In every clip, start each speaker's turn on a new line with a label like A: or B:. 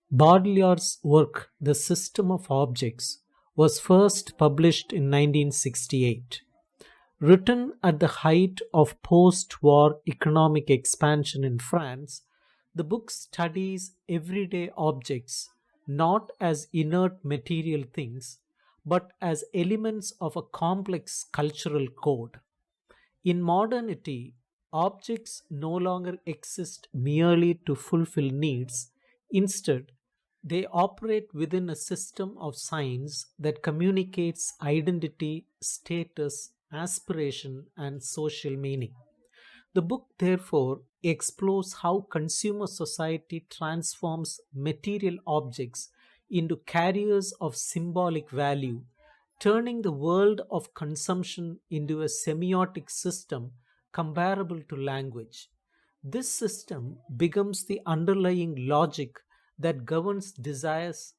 A: Baudrillard's work, The System of Objects, was first published in 1968. Written at the height of post war economic expansion in France, the book studies everyday objects not as inert material things, but as elements of a complex cultural code. In modernity, objects no longer exist merely to fulfill needs. Instead, they operate within a system of signs that communicates identity, status, aspiration, and social meaning. The book, therefore, explores how consumer society transforms material objects into carriers of symbolic value, turning the world of consumption into a semiotic system comparable to language. This system becomes the underlying logic that governs desires,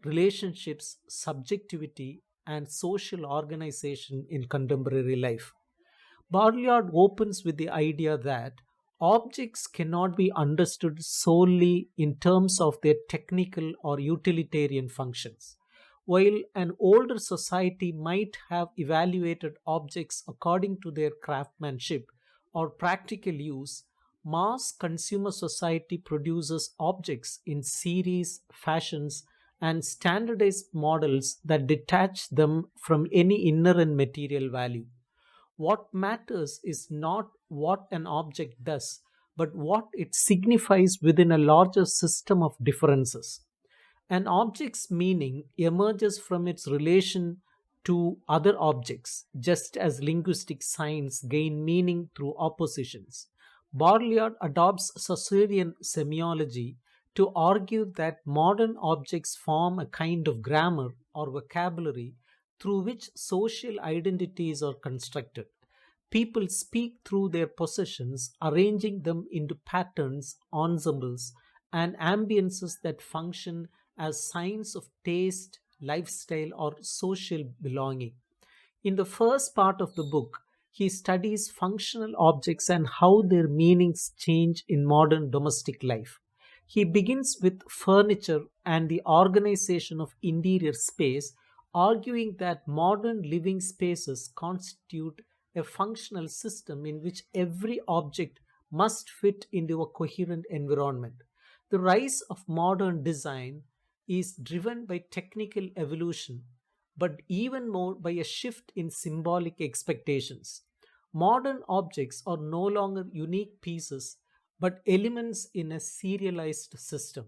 A: relationships, subjectivity, and social organization in contemporary life. Baudrillard opens with the idea that objects cannot be understood solely in terms of their technical or utilitarian functions. While an older society might have evaluated objects according to their craftsmanship or practical use, mass consumer society produces objects in series, fashions, and standardized models that detach them from any inherent material value. What matters is not what an object does, but what it signifies within a larger system of differences. An object's meaning emerges from its relation to other objects, just as linguistic signs gain meaning through oppositions. Baudrillard adopts Saussurean semiology to argue that modern objects form a kind of grammar or vocabulary through which social identities are constructed. People speak through their possessions, arranging them into patterns, ensembles, and ambiances that function as signs of taste, lifestyle, or social belonging. In the first part of the book, he studies functional objects and how their meanings change in modern domestic life. He begins with furniture and the organization of interior space, arguing that modern living spaces constitute a functional system in which every object must fit into a coherent environment. The rise of modern design is driven by technical evolution, but even more by a shift in symbolic expectations. Modern objects are no longer unique pieces, but elements in a serialized system.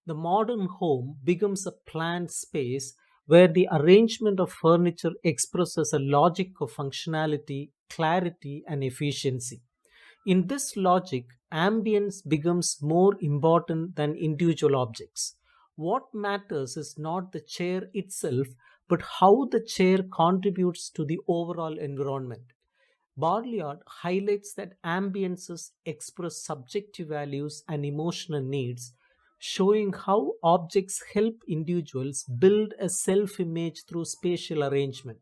A: The modern home becomes a planned space where the arrangement of furniture expresses a logic of functionality, clarity, and efficiency. In this logic, ambience becomes more important than individual objects. What matters is not the chair itself, but how the chair contributes to the overall environment. Baudrillard highlights that ambiences express subjective values and emotional needs, showing how objects help individuals build a self image through spatial arrangement.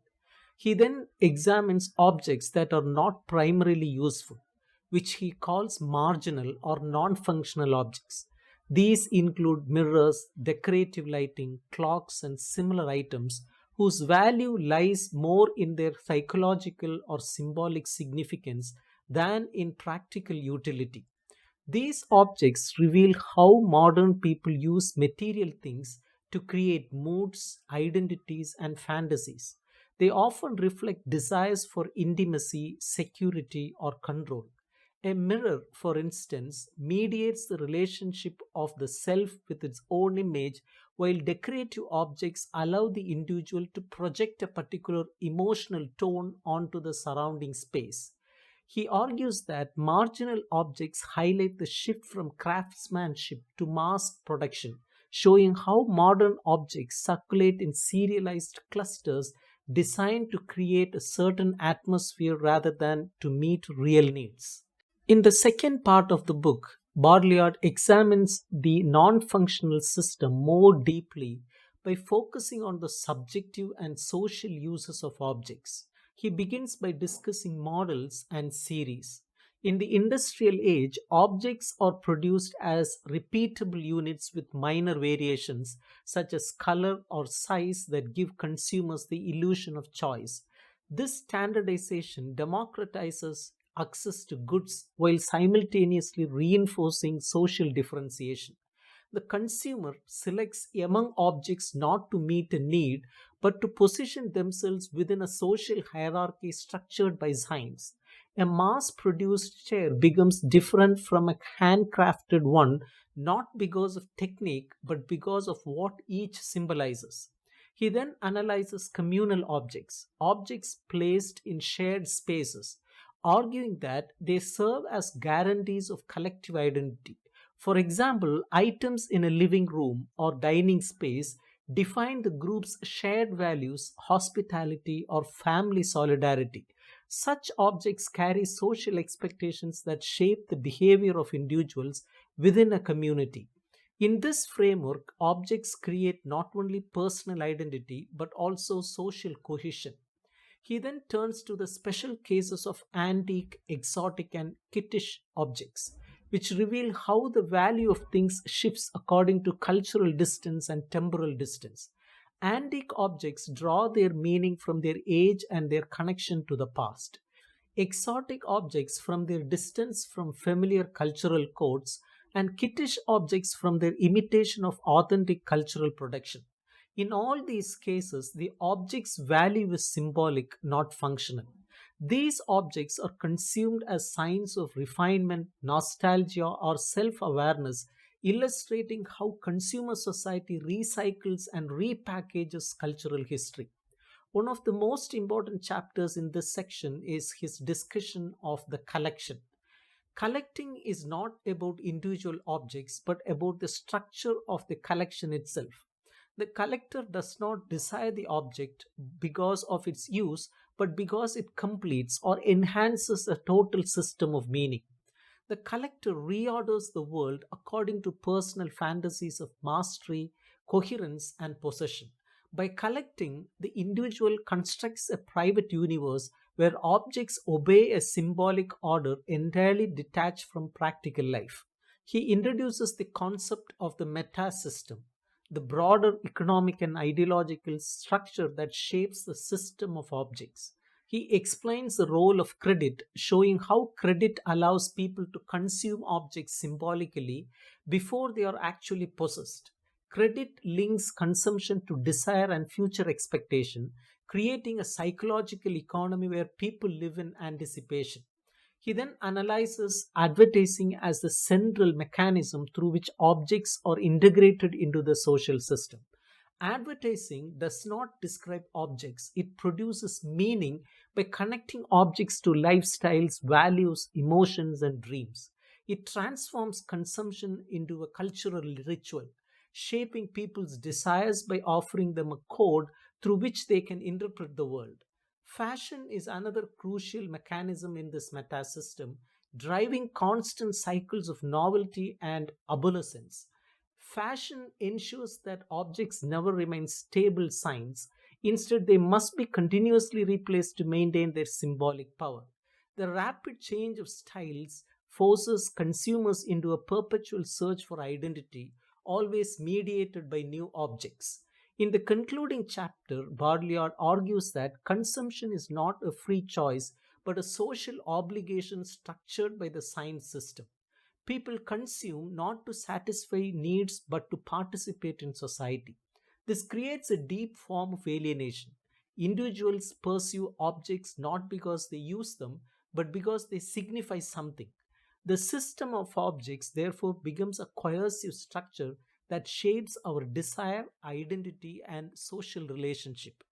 A: He then examines objects that are not primarily useful, which he calls marginal or non functional objects. These include mirrors, decorative lighting, clocks, and similar items whose value lies more in their psychological or symbolic significance than in practical utility. These objects reveal how modern people use material things to create moods, identities, and fantasies. They often reflect desires for intimacy, security, or control. A mirror, for instance, mediates the relationship of the self with its own image, while decorative objects allow the individual to project a particular emotional tone onto the surrounding space. He argues that marginal objects highlight the shift from craftsmanship to mass production, showing how modern objects circulate in serialized clusters designed to create a certain atmosphere rather than to meet real needs. In the second part of the book, Baudrillard examines the non functional system more deeply by focusing on the subjective and social uses of objects. He begins by discussing models and series. In the industrial age, objects are produced as repeatable units with minor variations, such as color or size, that give consumers the illusion of choice. This standardization democratizes access to goods while simultaneously reinforcing social differentiation. The consumer selects among objects not to meet a need but to position themselves within a social hierarchy structured by science. A mass produced chair becomes different from a handcrafted one not because of technique but because of what each symbolizes. He then analyzes communal objects, objects placed in shared spaces, arguing that they serve as guarantees of collective identity. For example, items in a living room or dining space define the group's shared values, hospitality, or family solidarity. Such objects carry social expectations that shape the behavior of individuals within a community. In this framework, objects create not only personal identity but also social cohesion. He then turns to the special cases of antique, exotic, and kittish objects, which reveal how the value of things shifts according to cultural distance and temporal distance. Antique objects draw their meaning from their age and their connection to the past. Exotic objects from their distance from familiar cultural codes, and kittish objects from their imitation of authentic cultural production. In all these cases, the object's value is symbolic, not functional. These objects are consumed as signs of refinement, nostalgia, or self awareness, illustrating how consumer society recycles and repackages cultural history. One of the most important chapters in this section is his discussion of the collection. Collecting is not about individual objects but about the structure of the collection itself. The collector does not desire the object because of its use, but because it completes or enhances a total system of meaning. The collector reorders the world according to personal fantasies of mastery, coherence, and possession. By collecting, the individual constructs a private universe where objects obey a symbolic order entirely detached from practical life. He introduces the concept of the meta system, the broader economic and ideological structure that shapes the system of objects. He explains the role of credit, showing how credit allows people to consume objects symbolically before they are actually possessed. Credit links consumption to desire and future expectation, creating a psychological economy where people live in anticipation. He then analyzes advertising as the central mechanism through which objects are integrated into the social system. Advertising does not describe objects, it produces meaning by connecting objects to lifestyles, values, emotions, and dreams. It transforms consumption into a cultural ritual, shaping people's desires by offering them a code through which they can interpret the world. Fashion is another crucial mechanism in this meta system, driving constant cycles of novelty and obsolescence. Fashion ensures that objects never remain stable signs. Instead, they must be continuously replaced to maintain their symbolic power. The rapid change of styles forces consumers into a perpetual search for identity, always mediated by new objects. In the concluding chapter, Baudrillard argues that consumption is not a free choice but a social obligation structured by the science system. People consume not to satisfy needs but to participate in society. This creates a deep form of alienation. Individuals pursue objects not because they use them but because they signify something. The system of objects therefore becomes a coercive structure that shapes our desire, identity, and social relationship.